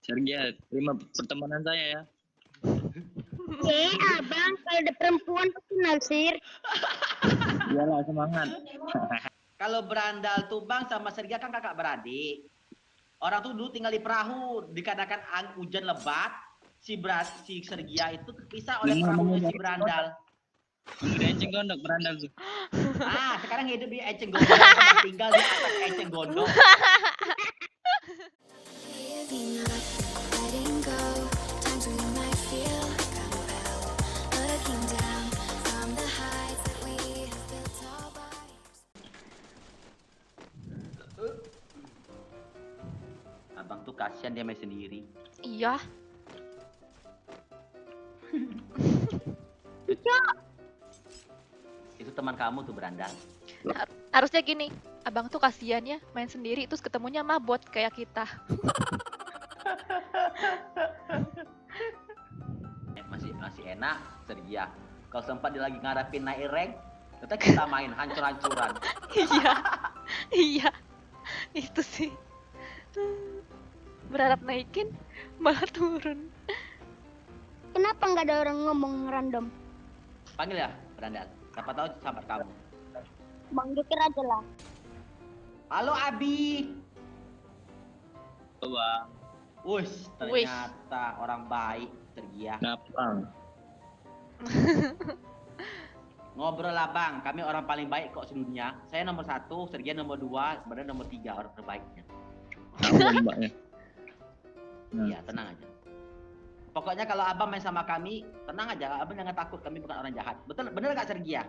Sergia, terima pertemanan saya ya. Abang, kalau ada perempuan pasti naksir. Iyalah, semangat. Kalau Berandal tuh bang sama Sergia kan kakak beradik. Orang tuh dulu tinggal di perahu, dikarenakan hujan lebat, si Sergia itu kepisah oleh perahunya si Berandal. Di Enceng Gondok berandal tuh. Sekarang hidup di Eceng Gondok, tinggal di atas Eceng Gondok. Abang tuh kasihan dia main sendiri. Iya. Itu teman kamu tuh Berandal. Harusnya gini, abang tuh kasihan ya main sendiri terus ketemunya mabot kayak kita. Masih enak Sergia. Kalau sempat dia lagi ngarepin naik rank, kita main hancur-hancuran. Iya, itu sih. Berharap naikin malah turun. Kenapa nggak ada orang ngomong random? Panggil ya Berandal. Siapa tahu sahabat kamu. Bang Jokir aja lah. Halo Abi. Bang. Wush, ternyata orang baik Sergia. Kenapa? Ngobrol lah bang, kami orang paling baik kok sedunia. Saya nomor 1, Sergia nomor 2, sebenarnya nomor 3 orang terbaiknya. Tahu mbaknya. Iya, tenang aja. Pokoknya kalau abang main sama kami, tenang aja, abang jangan takut, kami bukan orang jahat. Bener gak Sergia?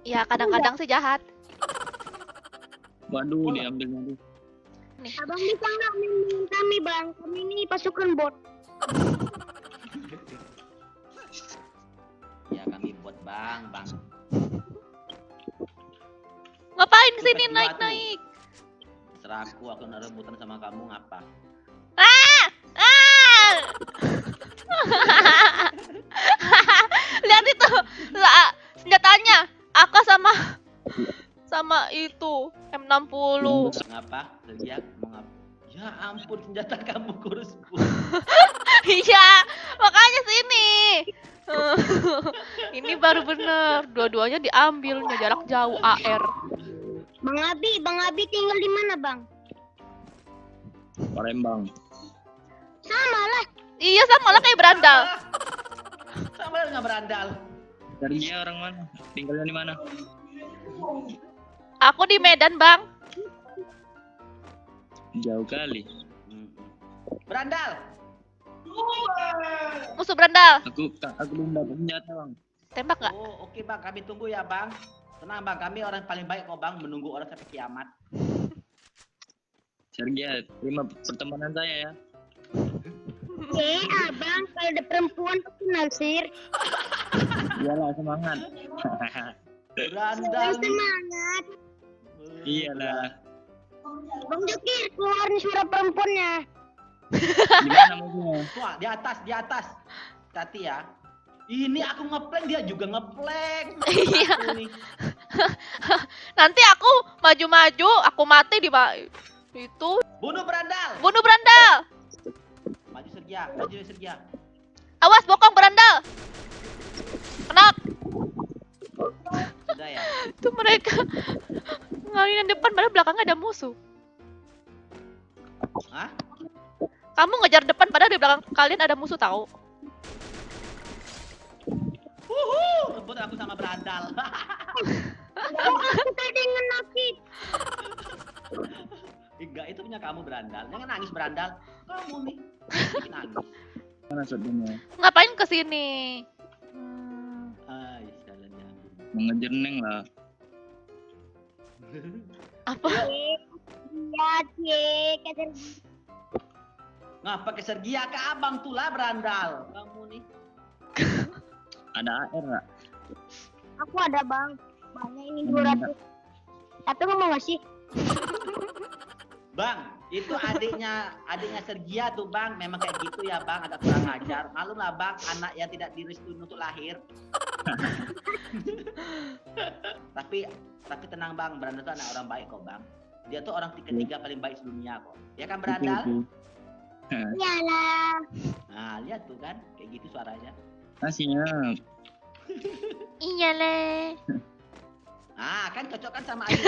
Ya kadang-kadang sih jahat. Waduh, diambilnya tuh. Nih. Abang bisa nggak main kami bang? Kami ini pasukan bot. Ya kami buat bang. Ngapain Itu sini PS2 naik-naik? Serah aku nak rebutan sama kamu ngapa? Lihat itu, senjatanya. AK sama itu M60. Ngapa? Sergia mau ngapa? Ya ampun, senjata kamu kurus. Iya, makanya sini. Ini baru bener, dua-duanya diambilnya jarak jauh AR. Bang Abi tinggal di mana bang? Palembang. Sama lah. Iya sama lah kayak Berandal. Sama dengan Berandal. Sergia orang mana? Tinggalnya di mana? Aku di Medan bang. Jauh kali. Berandal. Musuh Berandal. Aku belum dapat senjata bang. Tembak nggak? Oh oke bang, kami tunggu ya bang. Tenang bang, kami orang paling baik kok bang, menunggu orang sampai kiamat. Sergia, terima pertemanan saya ya. Abang, kalau ada perempuan pasti naksir. Iyalah, semangat. Berandal. Semangat. Iyalah. Bang Jokir, keluarin suara perempuannya. Gimana maksudnya? Wah, di atas. Hati ya. Ini aku ngeplank, dia juga ngeplank. Iya. Aku nih. Nanti aku maju-maju, aku mati di itu. Bunuh Berandal. Bunuh Berandal. Maju Sergia. Awas bokong Berandal. Kenok. Sudah ya. Itu mereka ngalihin depan padahal belakangnya ada musuh. Hah? Kamu ngejar depan padahal di belakang kalian ada musuh tahu. Rebut aku sama Berandal. Aku tadi ngenakit. Enggak, itu punya kamu Berandal. Jangan nangis Berandal. Kamu nih bikin nangis. Mana shotgunnya? Ngapain kesini? Jalan nyambung. Mengejar Neng lah. Apa? Iya, Ngapa ke Sergia ke abang tuh lah Berandal. Kamu nih. Ada AR nggak? aku ada bang. Banyak ini 200. Tapi ngomong nggak sih? Bang, itu adiknya Sergia tuh bang, memang kayak gitu ya bang, agak kurang ajar. Maklum lah bang, anak yang tidak direstuin untuk lahir. tapi tenang bang, Berandal tuh anak orang baik kok bang. Dia tuh orang ketiga paling baik sedunia kok. Ya kan Berandal? Iyalah. Nah, lihat tuh kan, kayak gitu suaranya. Siap. Iya le. Ah, kan cocok kan sama Ayu.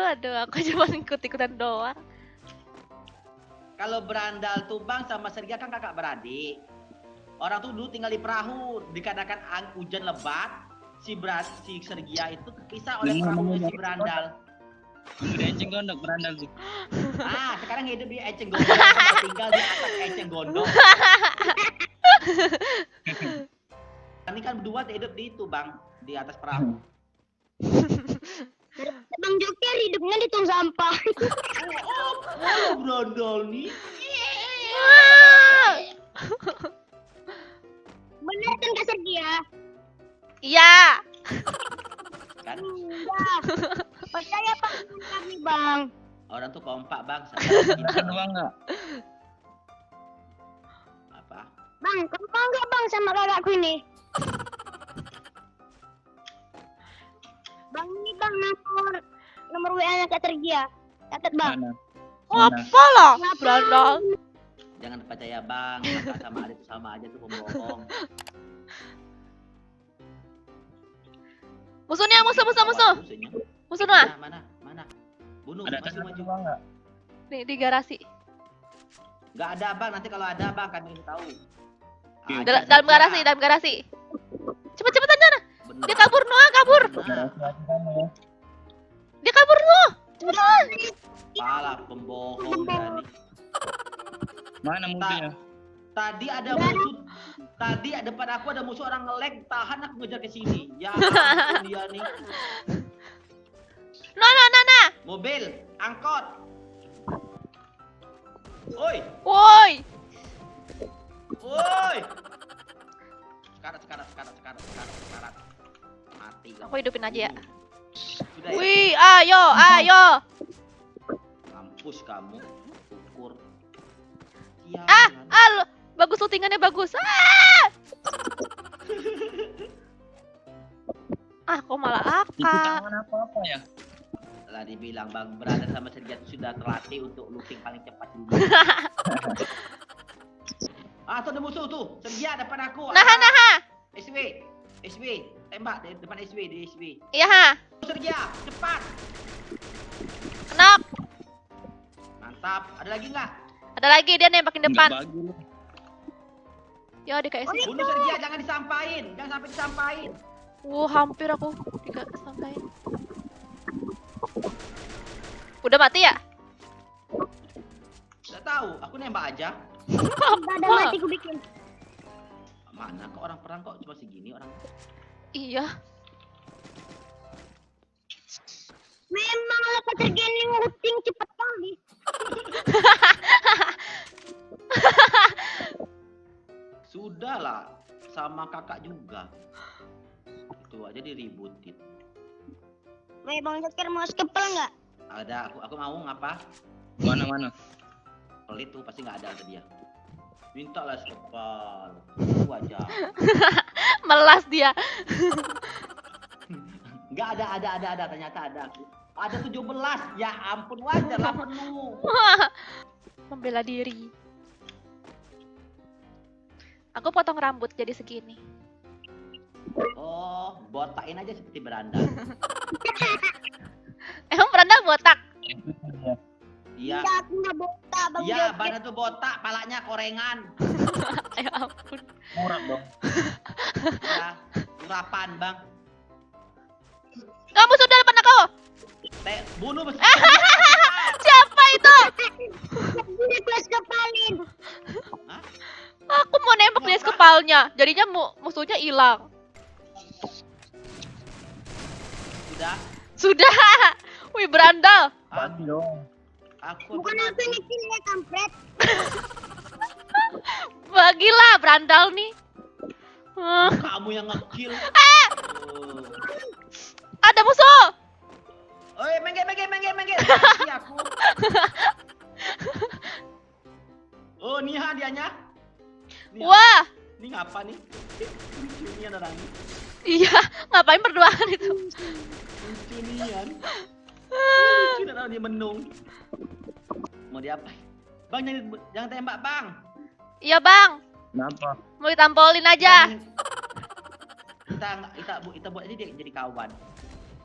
Aduh, aku cuma ikut-ikutan doang. Kalau Berandal Tumbang sama Sergia kan kakak beradik. Orang tuh dulu tinggal di perahu, dikarenakan hujan lebat, si Sergia itu kepisah oleh perahu si Berandal. Udah enceng gondok berandal tuh. Ah, sekarang hidup di Eceng Gondok, tinggal di atas Eceng Gondok. Kami kan berdua hidup di itu, Bang, di atas perahu. Bang Joker hidupnya di tong sampah. Oh, Berandal nih. Bener kan Kak Sergia? Iya. Kan Enggak. Percaya Bang dengan kami Bang. orang tuh kompak, Bang. Kita doang nggak? Apa? Bang, kamu mau nggak Bang sama kakakku ini? Bang ini Bang nomor WA-nya Kak Sergia. Catat Bang. Mana? Apa lah? Berandal. Jangan percaya, Bang. Kakak sama adik itu sama aja tuh pembohong. Musuhnya, musuh. Musuhnya. Musuh nah. Mana? Bunuh, Ada maju. doang nggak? Nih di garasi. Nggak ada, Bang. Nanti kalau ada, Bang, kami tahu. Ah, Dalam garasi. Cepet-cepetan sana. bener. Dia kabur, Noah kabur. Nah, Dia kabur, Noah. Cepetan. pala pembohong Dani. Mana mobilnya? Tadi ada musuh. Tadi depan aku ada musuh orang nge-lag, tahan aku ngejar ke sini. Ya ampun dia nih. Nah. Mobil, angkot. Oi. Woi. Sekarat. Mati kamu. Aku hidupin aja ya. Sudah ya. Wih, ayo. Mampus kamu. Ukur. Iya. Lo bagus lootingannya bagus. Kok malah Itu AK. tangan apa ya? Lah dibilang Bang Berada sama Sergia sudah terlatih untuk looting paling cepat di dunia. Tuh ada musuh tuh. Sergia depan aku. Nah. SW, tembak di depan SW, di SW. Iya, ha. Sergia, cepat. Knock. Mantap. Ada lagi nggak? Ada lagi dia nembakin depan. Nggak bagus. Yo, DKS. Bunuh Sergia, jangan disampain. Jangan sampai disampain. Hampir aku sampai. Udah mati ya? Nggak tahu, aku nembak aja. Nggak ada mati ku bikin. Mana kok orang perang kok cuma segini orang. Iya. Memang Kak Sergia ini nguting cepet kali. Sudahlah, sama kakak juga. Itu aja diributin. Weh Bang Joker mau skepel nggak? Ada, aku mau ngapa? Mana? Pelit tuh pasti nggak ada dia. Minta lah sekepal. Itu aja. Melas dia. Nggak ada. Ternyata ada aku. Ada 17. Ya ampun, wajar lah penuh. Membela diri. Aku potong rambut jadi segini. Oh, botakin aja seperti Berandal. Emang Berandal botak? Iya. Enggak, aku nggak botak Bang Iya, Joker. badan tuh botak, palanya korengan. Ya ampun. Murah dong. Ya, urapan, Bang. Kamu sudah depan aku. Bunuh besi. Siapa itu? Ini kelas kepalin. Hah? Aku mau nembak dia kepalanya. Jadinya musuhnya hilang. Sudah. Wih, Berandal. Bagi dong. Aku Bukan aku yang kill ya kampret. Bagilah Berandal nih. kamu yang ngekill. Ada musuh. Oi, mengge. Mati aku. Oh, Niha dianya. Niha. Wah. Ini ngapa nih? Lucu orang ini. Iya, ngapain berduaan itu? Lucu nian. Lucu orang dia menung. Mau diapain? Bang jangan tembak bang. Iya bang, Kenapa? mau ditampolin aja. Kita buat aja dia jadi kawan.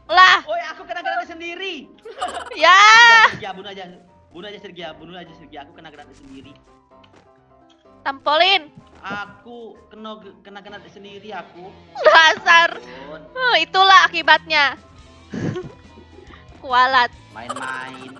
Lah, Oi, aku kena granat sendiri. ya. Sergia, bunuh aja Sergia, aku kena granat sendiri. Tampolin. Aku kena granat sendiri aku. Dasar. Ampun, Itulah akibatnya. Kualat. main-main.